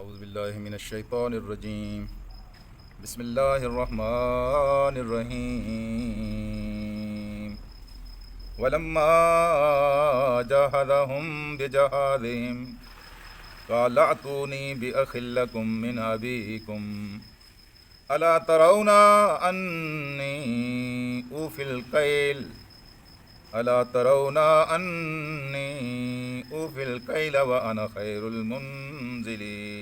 اعوذ باللہ من الشیطان الرجیم بسم اللہ الرحمن الرحیم ولما جاہدہم بجہادہم قال اعطونی بأخ لکم من ابیکم الا ترون انی اوفی الکیل الا ترون انی اوفی الکیل وانا خیر المنزلین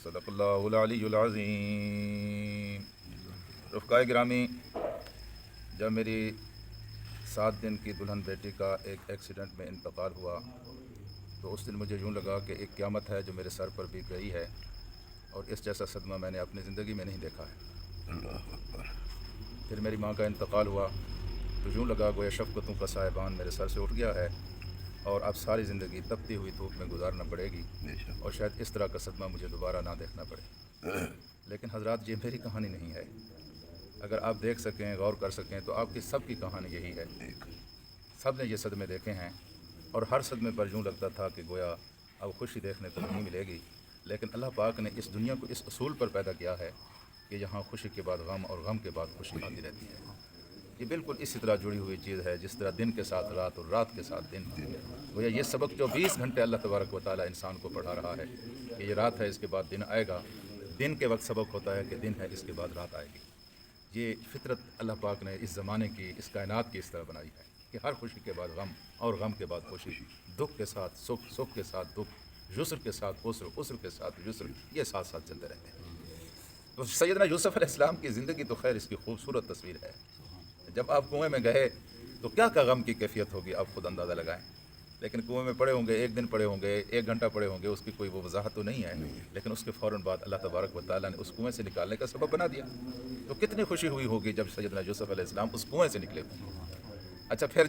صدق اللہ العلی العظیم۔ رفقائے گرامی، جب میری 7 دن کی دلہن بیٹی کا ایک ایکسیڈنٹ میں انتقال ہوا تو اس دن مجھے یوں لگا کہ ایک قیامت ہے جو میرے سر پر بھی گئی ہے، اور اس جیسا صدمہ میں نے اپنی زندگی میں نہیں دیکھا ہے۔ پھر میری ماں کا انتقال ہوا تو یوں لگا گویا شفقتوں کا سائبان میرے سر سے اٹھ گیا ہے اور اب ساری زندگی تپتی ہوئی دھوپ میں گزارنا پڑے گی، اور شاید اس طرح کا صدمہ مجھے دوبارہ نہ دیکھنا پڑے۔ لیکن حضرات، یہ میری کہانی نہیں ہے۔ اگر آپ دیکھ سکیں، غور کر سکیں تو آپ کی سب کی کہانی یہی ہے۔ سب نے یہ صدمے دیکھے ہیں، اور ہر صدمے پر یوں لگتا تھا کہ گویا اب خوشی دیکھنے کو نہیں ملے گی، لیکن اللہ پاک نے اس دنیا کو اس اصول پر پیدا کیا ہے کہ یہاں خوشی کے بعد غم اور غم کے بعد خوشی آتی رہتی ہے۔ یہ بالکل اسی طرح جڑی ہوئی چیز ہے جس طرح دن کے ساتھ رات اور رات کے ساتھ دن۔ گویا یہ سبق جو 20 گھنٹے اللہ تبارک و تعالیٰ انسان کو پڑھا رہا ہے کہ یہ رات ہے، اس کے بعد دن آئے گا۔ دن کے وقت سبق ہوتا ہے کہ دن ہے، اس کے بعد رات آئے گی۔ یہ فطرت اللہ پاک نے اس زمانے کی، اس کائنات کی اس طرح بنائی ہے کہ ہر خوشی کے بعد غم اور غم کے بعد خوشی، دکھ کے ساتھ سکھ، سکھ کے ساتھ دکھ، یسر کے ساتھ عسر، عسر کے ساتھ یسر، یہ ساتھ ساتھ چلتے رہتے ہیں۔ تو سیدنا یوسف علیہ السلام کی زندگی تو خیر اس کی خوبصورت تصویر ہے۔ جب آپ کنویں میں گئے تو کیا غم کی کیفیت ہوگی، آپ خود اندازہ لگائیں۔ لیکن کنویں میں پڑے ہوں گے، 1 دن پڑے ہوں گے، 1 گھنٹہ پڑے ہوں گے، اس کی کوئی وہ وضاحت تو نہیں ہے، لیکن اس کے فوراً بعد اللہ تبارک و تعالیٰ نے اس کنویں سے نکالنے کا سبب بنا دیا۔ تو کتنی خوشی ہوئی ہوگی جب سیدنا یوسف علیہ السلام اس کنویں سے نکلے ہوں۔ اچھا، پھر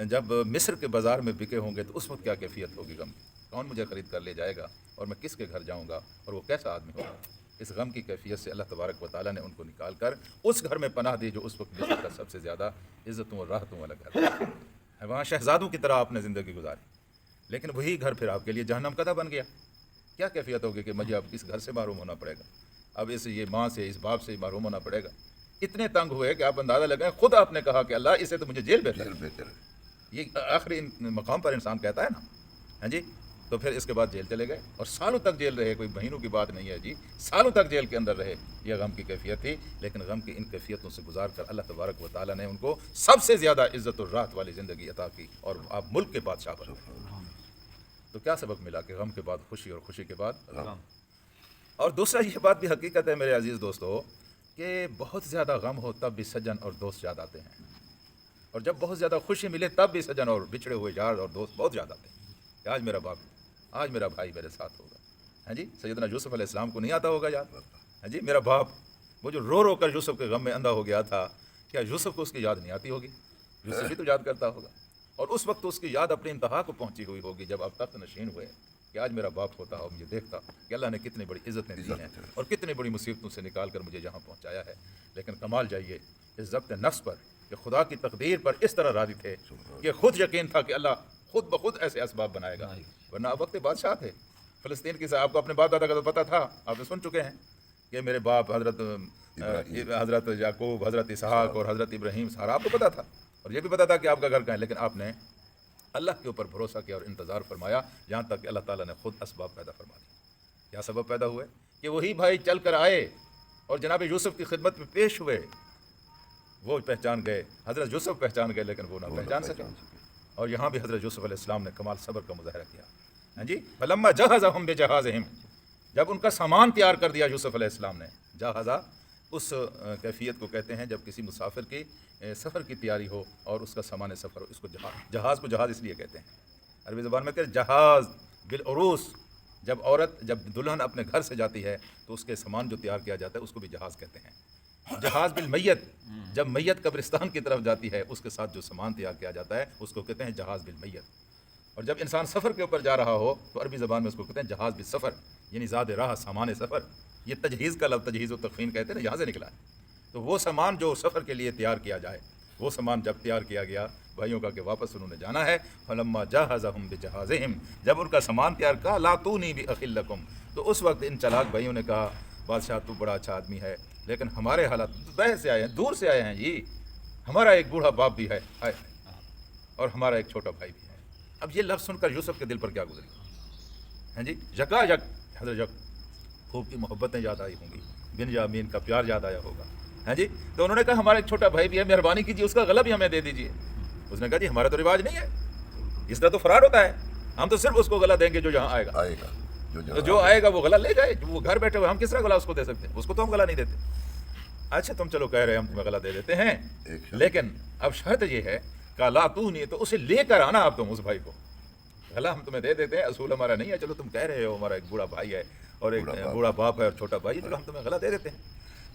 جب مصر کے بازار میں بکے ہوں گے تو اس وقت کیا کیفیت ہوگی غم کی؟ کون مجھے خرید کر لے جائے گا، اور میں کس کے گھر جاؤں گا، اور وہ کیسا آدمی ہوگا؟ اس غم کی کیفیت سے اللہ تبارک و تعالیٰ نے ان کو نکال کر اس گھر میں پناہ دی جو اس وقت مصر کا سب سے زیادہ عزتوں اور راحتوں والا گھر ہے۔ وہاں شہزادوں کی طرح آپ نے زندگی گزاری، لیکن وہی گھر پھر آپ کے لیے جہنم کا بن گیا۔ کیا کیفیت ہوگی کہ مجھے اب اس گھر سے محروم ہونا پڑے گا، اب یہ ماں سے، اس باپ سے محروم ہونا پڑے گا۔ اتنے تنگ ہوئے کہ آپ اندازہ لگائیں، خود آپ نے کہا کہ اللہ، اسے تو مجھے جیل بہتر ہے۔ یہ آخری مقام پر انسان کہتا ہے نا، ہاں جی۔ تو پھر اس کے بعد جیل چلے گئے، اور سالوں تک جیل رہے، کوئی مہینوں کی بات نہیں ہے جی، سالوں تک جیل کے اندر رہے۔ یہ غم کی کیفیت تھی، لیکن غم کی ان کیفیتوں سے گزار کر اللہ تبارک و تعالیٰ نے ان کو سب سے زیادہ عزت اور راحت والی زندگی عطا کی، اور آپ ملک کے بادشاہ بن گئے۔ تو کیا سبق ملا کہ غم کے بعد خوشی اور خوشی کے بعد غم۔ اور دوسرا یہ بات بھی حقیقت ہے میرے عزیز دوستو کہ بہت زیادہ غم ہو تب بھی سجن اور دوست یاد آتے ہیں، اور جب بہت زیادہ خوشی ملے تب بھی سجن اور بچھڑے ہوئے یار اور دوست بہت یاد آتے ہیں کہ آج میرا باپ، آج میرا بھائی میرے ساتھ ہوگا۔ ہاں جی، سیدنا یوسف علیہ السلام کو نہیں آتا ہوگا یاد؟ ہاں جی، میرا باپ، وہ جو رو رو کر یوسف کے غم میں اندھا ہو گیا تھا، کیا یوسف کو اس کی یاد نہیں آتی ہوگی؟ یوسف بھی تو یاد کرتا ہوگا، اور اس وقت تو اس کی یاد اپنی انتہا کو پہنچی ہوئی ہوگی جب آپ تخت نشین ہوئے کہ آج میرا باپ ہوتا اور مجھے دیکھتا کہ اللہ نے کتنی بڑی عزتیں دی ہیں اور کتنی بڑی مصیبتوں سے نکال کر مجھے یہاں پہنچایا ہے۔ لیکن کمال جائیے اس ضبط نفس پر کہ خدا کی تقدیر پر اس طرح راضی تھے کہ خود یقین تھا کہ اللہ خود بخود ایسے اسباب بنائے گا، ورنہ آپ وقت بادشاہ تھے فلسطین کی۔ آپ کو اپنے باپ دادا کا تو پتہ تھا، آپ نے سن چکے ہیں کہ میرے باپ حضرت یعقوب، حضرت اسحاق اور حضرت ابراہیم، سارا آپ کو پتہ تھا، اور یہ بھی پتہ تھا کہ آپ کا گھر کہاں ہے، لیکن آپ نے اللہ کے اوپر بھروسہ کیا اور انتظار فرمایا، یہاں تک کہ اللہ تعالیٰ نے خود اسباب پیدا فرما دی۔ کیا سبب پیدا ہوئے کہ وہی بھائی چل کر آئے اور جناب یوسف کی خدمت میں پیش ہوئے۔ وہ پہچان گئے، حضرت یوسف پہچان گئے، لیکن وہ نہ پہچان سکے۔ اور یہاں بھی حضرت یوسف علیہ السلام نے کمال صبر کا مظاہرہ کیا۔ ہاں جی، فلما جہزہم بجہازہم، جب ان کا سامان تیار کر دیا یوسف علیہ السلام نے۔ جہازہ اس کیفیت کو کہتے ہیں جب کسی مسافر کی سفر کی تیاری ہو اور اس کا سامان سفر ہو، اس کو جہاز کو جہاز اس لیے کہتے ہیں۔ عربی زبان میں کہتے ہیں جہاز بالعروس، جب دلہن اپنے گھر سے جاتی ہے تو اس کے سامان جو تیار کیا جاتا ہے اس کو بھی جہاز کہتے ہیں۔ جہاز بالمیت، جب میت قبرستان کی طرف جاتی ہے اس کے ساتھ جو سامان تیار کیا جاتا ہے اس کو کہتے ہیں جہاز بالمیت۔ اور جب انسان سفر کے اوپر جا رہا ہو تو عربی زبان میں اس کو کہتے ہیں جہاز بالسفر، یعنی زاد راہ سامان سفر۔ یہ تجہیز کا لفظ، تجہیز و تخفین کہتے ہیں نا، یہاں سے نکلا ہے۔ تو وہ سامان جو سفر کے لیے تیار کیا جائے وہ سامان جب تیار کیا گیا بھائیوں کا کہ واپس انہوں نے جانا ہے، فلما جہزہم بجہازہم، جب ان کا سامان تیار کہا لا تونی باخی لکم، تو اس وقت ان چلاک بھائیوں نے کہا بادشاہ تو بڑا اچھا آدمی ہے لیکن ہمارے حالات بہر سے آئے ہیں، دور سے آئے ہیں جی، ہمارا ایک بوڑھا باپ بھی ہے اور ہمارا ایک چھوٹا بھائی بھی ہے۔ اب یہ لفظ سن کر یوسف کے دل پر کیا گزری؟ ہاں جی، یکا یک حضرت یک خوب کی محبتیں یاد آئی ہوں گی، بنیامین کا پیار یاد آیا ہوگا۔ ہاں جی، تو انہوں نے کہا ہمارا ایک چھوٹا بھائی بھی ہے، مہربانی کیجیے اس کا غلہ بھی ہمیں دے دیجیے۔ اس نے کہا جی ہمارا تو رواج نہیں ہے، اس طرح تو فراڈ ہوتا ہے، ہم تو صرف اس کو غلہ دیں گے جو یہاں آئے گا، جو آئے گا وہ غلہ لے جائے، وہ گھر بیٹھے ہوئے ہم کس طرح غلہ اس کو دے سکتے ہیں؟ اس کو تو ہم غلہ نہیں دیتے۔ اچھا تم چلو کہہ رہے ہم تمہیں غلہ دے دیتے ہیں، لیکن اب شرط یہ ہے کہ لا تو نہیں، تو اسے لے کر آنا اب تم اس بھائی کو، غلہ ہم تمہیں دے دیتے ہیں، اصول ہمارا نہیں ہے، چلو تم کہہ رہے ہو ہمارا ایک بوڑھا بھائی ہے اور ایک بوڑھا باپ ہے اور چھوٹا بھائی ہے، چلو ہم تمہیں غلہ دے دیتے ہیں۔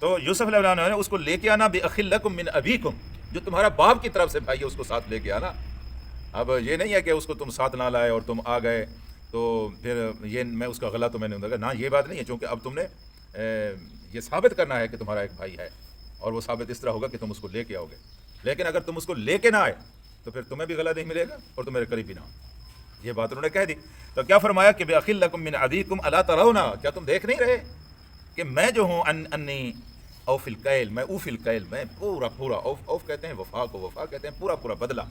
تو یوسف علیہ السلام نے اس کو لے کے آنا بِأَخٍ لَكُم مِّنْ أَبِيكُمْ، جو تمہارا باپ کی طرف سے بھائی ہے اس کو ساتھ لے کے آنا۔ اب یہ نہیں ہے کہ اس کو تم ساتھ نہ لائے اور تم آ گئے تو پھر یہ میں اس کا غلہ تو میں نے کہا نہ، یہ بات نہیں ہے، چونکہ اب تم نے یہ ثابت کرنا ہے کہ تمہارا ایک بھائی ہے، اور وہ ثابت اس طرح ہوگا کہ تم اس کو لے کے آؤ گے، لیکن اگر تم اس کو لے کے نہ آئے تو پھر تمہیں بھی غلہ نہیں ملے گا اور تم میرے قریب بھی نہ ہو۔ یہ بات انہوں نے کہہ دی تو کیا فرمایا کہ بِأَخٍ لَكُم مِّنْ أَبِيكُمْ أَلَا تَرَوْنَ، کیا تم دیکھ نہیں رہے کہ میں جو ہوں انی اوف الکیل، میں اوف الکیل، میں پورا اوف کہتے ہیں وفا کو، وفا کہتے ہیں پورا بدلہ،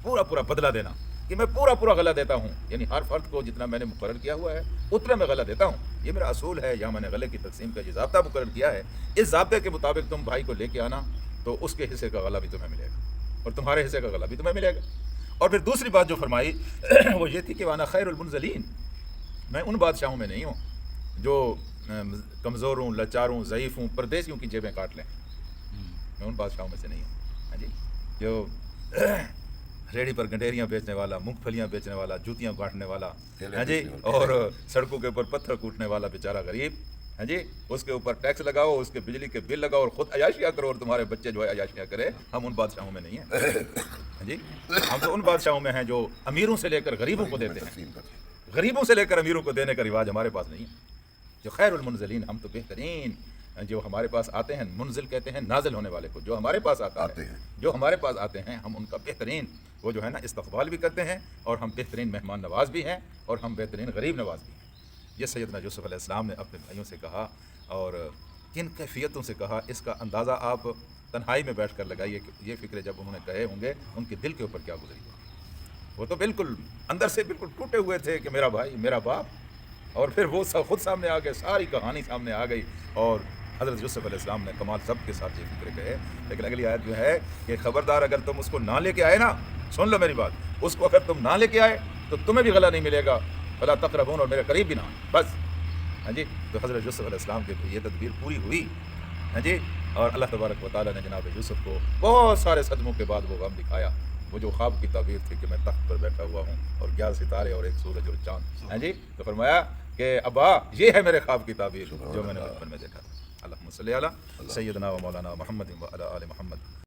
پورا بدلہ دینا، کہ میں پورا غلہ دیتا ہوں، یعنی ہر فرد کو جتنا میں نے مقرر کیا ہوا ہے اتنا میں غلہ دیتا ہوں، یہ میرا اصول ہے، یہاں میں نے غلے کی تقسیم کا یہ ضابطہ مقرر کیا ہے، اس ضابطے کے مطابق تم بھائی کو لے کے آنا تو اس کے حصے کا غلہ بھی تمہیں ملے گا اور تمہارے حصے کا غلہ بھی تمہیں ملے گا۔ اور پھر دوسری بات جو فرمائی وہ یہ تھی کہ وانا خیر المنزلین، میں ان بادشاہوں میں نہیں ہوں جو کمزوروں، لاچاروں، ضعیفوں، پردیسیوں کی جیبیں کاٹ لیں، میں ان بادشاہوں میں سے نہیں ہوں۔ ہاں جی، جو ریڑھی پر گنڈیریاں بیچنے والا، مونگ پھلیاں بیچنے والا، جوتیاں کاٹنے والا، ہاں جی، اور سڑکوں کے اوپر پتھر کوٹنے والا بیچارہ غریب، ہاں جی، اس کے اوپر ٹیکس لگاؤ، اس کے بجلی کے بل لگاؤ اور خود عیاشیاں کرو اور تمہارے بچے جو ہے عیاشیاں کرے، ہم ان بادشاہوں میں نہیں ہیں۔ ہاں جی، ہم تو ان بادشاہوں میں ہیں جو امیروں سے لے کر غریبوں کو دیتے ہیں، غریبوں سے لے کر امیروں کو دینے کا رواج ہمارے پاس نہیں ہے۔ جو خیر المنزلین، ہم تو بہترین جو ہمارے پاس آتے ہیں، منزل کہتے ہیں نازل ہونے والے کو، جو ہمارے پاس آتے ہیں، جو ہمارے پاس آتے ہیں ہم ان کا بہترین وہ جو ہے نا استقبال بھی کرتے ہیں، اور ہم بہترین مہمان نواز بھی ہیں، اور ہم بہترین غریب نواز بھی ہیں۔ یہ سیدنا یوسف علیہ السلام نے اپنے بھائیوں سے کہا، اور کن کیفیتوں سے کہا اس کا اندازہ آپ تنہائی میں بیٹھ کر لگائیے کہ یہ فکریں جب انہوں نے کہے ہوں گے ان کے دل کے اوپر کیا گزری ہوگی۔ وہ تو بالکل اندر سے بالکل ٹوٹے ہوئے تھے کہ میرا بھائی، میرا باپ، اور پھر وہ خود سامنے آ گئے، ساری کہانی سامنے آ گئی، اور حضرت یوسف علیہ السلام نے کمال ضبط کے ساتھ یہ فکر کہے۔ لیکن اگلی آیت جو ہے کہ خبردار اگر تم اس کو نہ لے کے آئے نا، سن لو میری بات، اس کو اگر تم نہ لے کے آئے تو تمہیں بھی غلہ نہیں ملے گا، فلا تقربون، اور میرے قریب بھی نہ، بس۔ ہاں جی، تو حضرت یوسف علیہ السلام کی یہ تدبیر پوری ہوئی، ہاں جی، اور اللہ تبارک و تعالیٰ نے جناب یوسف کو بہت سارے صدموں کے بعد وہ غم دکھایا، وہ جو خواب کی تعبیر تھی کہ میں تخت پر بیٹھا ہوا ہوں اور 11 ستارے اور ایک سورج اور چاند، ہاں جی، تو فرمایا کہ ابا یہ ہے میرے خواب کی تعبیر جو میں نے بچپن میں دیکھا تھا۔ اللہم صلی علی سیدنا و مولانا محمد و علی آل محمد۔